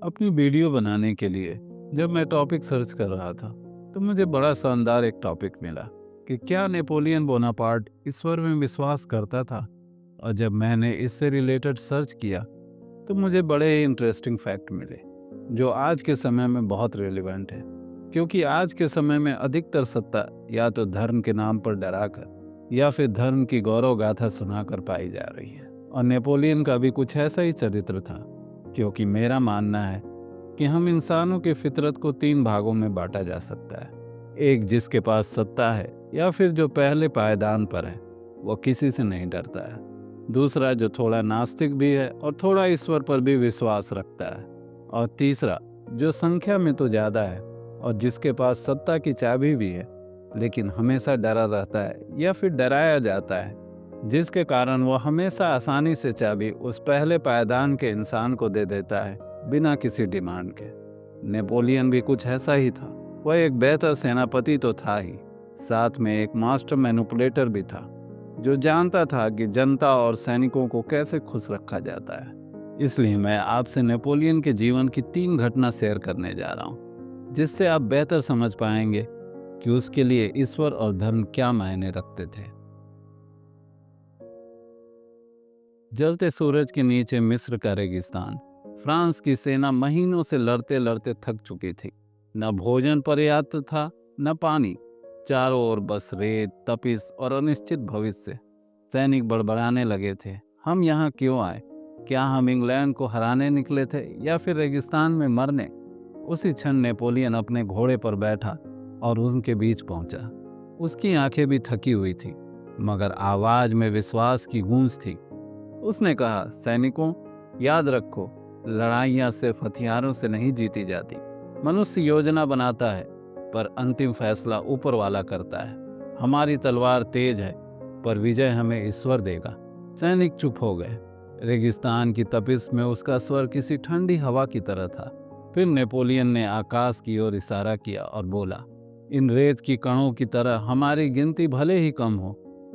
अपनी वीडियो बनाने के लिए जब मैं टॉपिक सर्च कर रहा था तो मुझे बड़ा शानदार एक टॉपिक मिला कि क्या नेपोलियन बोनापार्ट ईश्वर में विश्वास करता था। और जब मैंने इससे रिलेटेड सर्च किया तो मुझे बड़े ही इंटरेस्टिंग फैक्ट मिले जो आज के समय में बहुत रेलिवेंट है, क्योंकि आज के समय में अधिकतर सत्ता या तो धर्म के नाम पर डराकर या फिर धर्म की गौरव गाथा सुनाकर पाई जा रही है। और नेपोलियन का भी कुछ ऐसा ही चरित्र था, क्योंकि मेरा मानना है कि हम इंसानों की फितरत को 3 भागों में बांटा जा सकता है। एक जिसके पास सत्ता है या फिर जो पहले पायदान पर है, वो किसी से नहीं डरता है। दूसरा जो थोड़ा नास्तिक भी है और थोड़ा ईश्वर पर भी विश्वास रखता है। और तीसरा जो संख्या में तो ज़्यादा है और जिसके पास सत्ता की चाबी भी है, लेकिन हमेशा डरा रहता है या फिर डराया जाता है, जिसके कारण वो हमेशा आसानी से चाबी उस पहले पायदान के इंसान को दे देता है बिना किसी डिमांड के। नेपोलियन भी कुछ ऐसा ही था। वह एक बेहतर सेनापति तो था ही, साथ में एक मास्टर मैनिपुलेटर भी था, जो जानता था कि जनता और सैनिकों को कैसे खुश रखा जाता है। इसलिए मैं आपसे नेपोलियन के जीवन की 3 घटना शेयर करने जा रहा हूँ, जिससे आप बेहतर समझ पाएंगे कि उसके लिए ईश्वर और धर्म क्या मायने रखते थे। जलते सूरज के नीचे मिस्र का रेगिस्तान। फ्रांस की सेना महीनों से लड़ते लड़ते थक चुकी थी। न भोजन पर्याप्त था, न पानी। चारों ओर बस रेत, तपिश और अनिश्चित भविष्य। सैनिक बड़बड़ाने लगे थे, हम यहाँ क्यों आए? क्या हम इंग्लैंड को हराने निकले थे या फिर रेगिस्तान में मरने? उसी क्षण नेपोलियन अपने घोड़े पर बैठा और उनके बीच पहुंचा। उसकी आंखें भी थकी हुई थी, मगर आवाज में विश्वास की गूंज थी। उसने कहा, सैनिकों, याद रखो, लड़ाइयाँ सिर्फ हथियारों से नहीं जीती जाती। मनुष्य योजना बनाता है, पर अंतिम फैसला ऊपर वाला करता है। हमारी तलवार तेज है, पर विजय हमें ईश्वर देगा। सैनिक चुप हो गए। रेगिस्तान की तपिश में उसका स्वर किसी ठंडी हवा की तरह था। फिर नेपोलियन ने आकाश की ओर इशारा किया और बोला, इन रेत की कणों की तरह हमारी गिनती भले ही कम हो,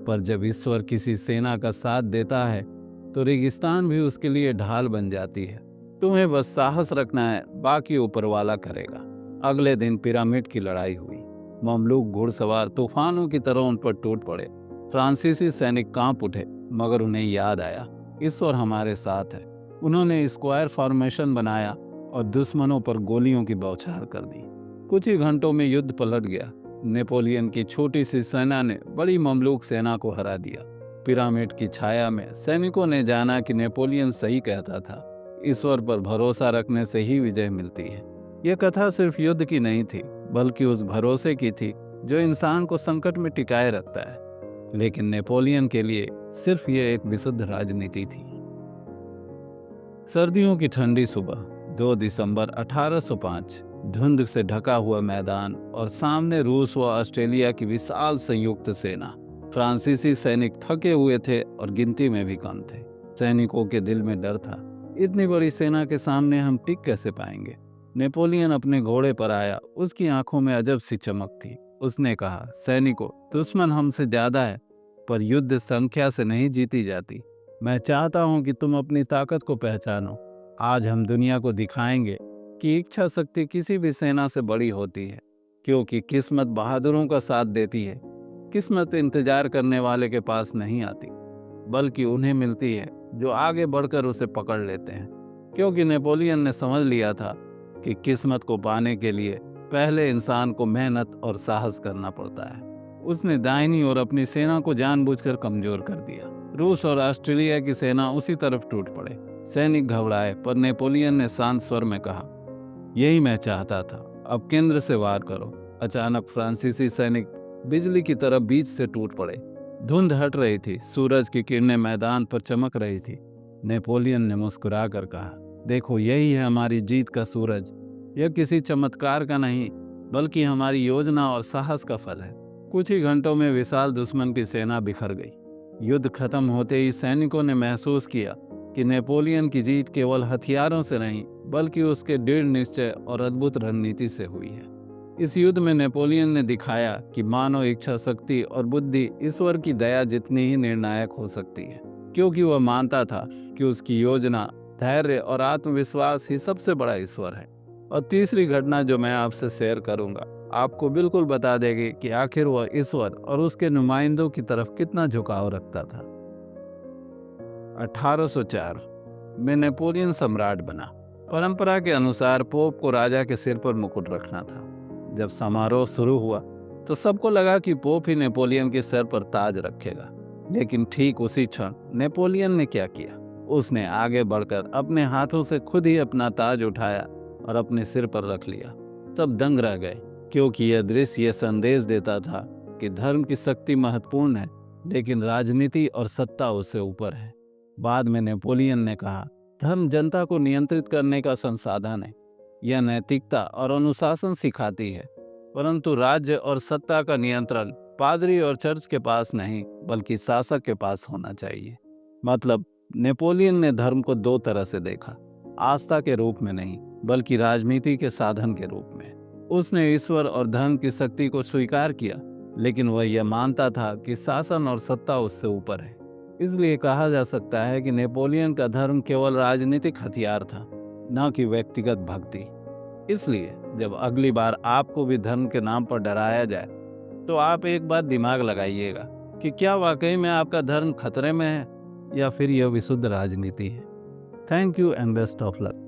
पर जब ईश्वर किसी सेना का साथ देता है तो रेगिस्तान भी उसके लिए ढाल बन जाती है। तुम्हें बस साहस रखना है, बाकी ऊपर वाला करेगा। अगले दिन पिरामिड की लड़ाई हुई। ममलूक घुड़सवार तूफानों की तरह उन पर टूट पड़े। फ्रांसीसी सैनिक कांप उठे, मगर उन्हें याद आया, ईश्वर हमारे साथ है। उन्होंने स्क्वायर फॉर्मेशन बनाया और दुश्मनों पर गोलियों की बौछार कर दी। कुछ ही घंटों में युद्ध पलट गया। नेपोलियन की छोटी सी सेना ने बड़ी ममलूक सेना को हरा दिया। पिरामिड की छाया में सैनिकों ने जाना कि नेपोलियन सही कहता था, ईश्वर पर भरोसा रखने से ही विजय मिलती है। यह कथा सिर्फ युद्ध की नहीं थी, बल्कि उस भरोसे की थी जो इंसान को संकट में टिकाए रखता है। लेकिन नेपोलियन के लिए सिर्फ ये एक विशुद्ध राजनीति थी। सर्दियों की ठंडी सुबह, 2 दिसंबर 1805। धुंध से ढका हुआ मैदान और सामने रूस व ऑस्ट्रेलिया की विशाल संयुक्त सेना। फ्रांसीसी सैनिक थके हुए थे और गिनती में भी कम थे। सैनिकों के दिल में डर था, इतनी बड़ी सेना के सामने हम टिक कैसे पाएंगे? नेपोलियन अपने घोड़े पर आया, उसकी आंखों में अजब सी चमक थी। उसने कहा, सैनिकों, दुश्मन हमसे ज्यादा है, पर युद्ध संख्या से नहीं जीती जाती। मैं चाहता हूं कि तुम अपनी ताकत को पहचानो। आज हम दुनिया को दिखाएंगे कि इच्छा शक्ति किसी भी सेना से बड़ी होती है, क्योंकि किस्मत बहादुरों का साथ देती है। किस्मत इंतजार करने वाले के पास नहीं आती, बल्कि उन्हें मिलती है जो आगे बढ़कर उसे पकड़ लेते हैं। क्योंकि नेपोलियन ने समझ लिया था कि किस्मत को पाने के लिए पहले इंसान को मेहनत और साहस करना पड़ता है। उसने दाहिनी ओर अपनी सेना को जानबूझकर कमजोर कर दिया। रूस और ऑस्ट्रेलिया की सेना उसी तरफ टूट पड़े। सैनिक घबराए, पर नेपोलियन ने शांत स्वर में कहा, यही मैं चाहता था, अब केंद्र से वार करो। अचानक फ्रांसीसी सैनिक बिजली की तरह बीच से टूट पड़े। धुंध हट रही थी, सूरज की किरणें मैदान पर चमक रही थी। नेपोलियन ने मुस्कुरा कर कहा, देखो, यही है हमारी जीत का सूरज। यह किसी चमत्कार का नहीं, बल्कि हमारी योजना और साहस का फल है। कुछ ही घंटों में विशाल दुश्मन की सेना बिखर गई। युद्ध खत्म होते ही सैनिकों ने महसूस किया कि नेपोलियन की जीत केवल हथियारों से नहीं, बल्कि उसके दृढ़ निश्चय और अद्भुत रणनीति से हुई है। इस युद्ध में नेपोलियन ने दिखाया कि मानव इच्छा शक्ति और बुद्धि ईश्वर की दया जितनी ही निर्णायक हो सकती है, क्योंकि वह मानता था कि उसकी योजना धैर्य और आत्मविश्वास ही सबसे बड़ा ईश्वर है। और तीसरी घटना जो मैं आपसे शेयर करूंगा आपको बिल्कुल बता देगी कि आखिर वह ईश्वर और उसके नुमाइंदों की तरफ कितना झुकाव रखता था। 1804 में नेपोलियन सम्राट बना। परंपरा के अनुसार पोप को राजा के सिर पर मुकुट रखना था। जब समारोह शुरू हुआ तो सबको लगा कि पोप ही नेपोलियन के सर पर ताज रखेगा। लेकिन ठीक उसी क्षण नेपोलियन ने क्या किया, उसने आगे बढ़कर अपने हाथों से खुद ही अपना ताज उठाया और अपने सिर पर रख लिया। सब दंग रह गए, क्योंकि यह दृश्य यह संदेश देता था कि धर्म की शक्ति महत्वपूर्ण है, लेकिन राजनीति और सत्ता उससे ऊपर है। बाद में नेपोलियन ने कहा, धर्म जनता को नियंत्रित करने का संसाधन है। यह नैतिकता और अनुशासन सिखाती है, परंतु राज्य और सत्ता का नियंत्रण पादरी और चर्च के पास नहीं बल्कि शासक के पास होना चाहिए। मतलब नेपोलियन ने धर्म को दो तरह से देखा, आस्था के रूप में नहीं बल्कि राजनीति के साधन के रूप में। उसने ईश्वर और धर्म की शक्ति को स्वीकार किया, लेकिन वह यह मानता था कि शासन और सत्ता उससे ऊपर है। इसलिए कहा जा सकता है कि नेपोलियन का धर्म केवल राजनीतिक हथियार था, न कि व्यक्तिगत भक्ति। इसलिए जब अगली बार आपको भी धर्म के नाम पर डराया जाए तो आप एक बार दिमाग लगाइएगा कि क्या वाकई में आपका धर्म खतरे में है या फिर यह विशुद्ध राजनीति है। Thank you and best of luck.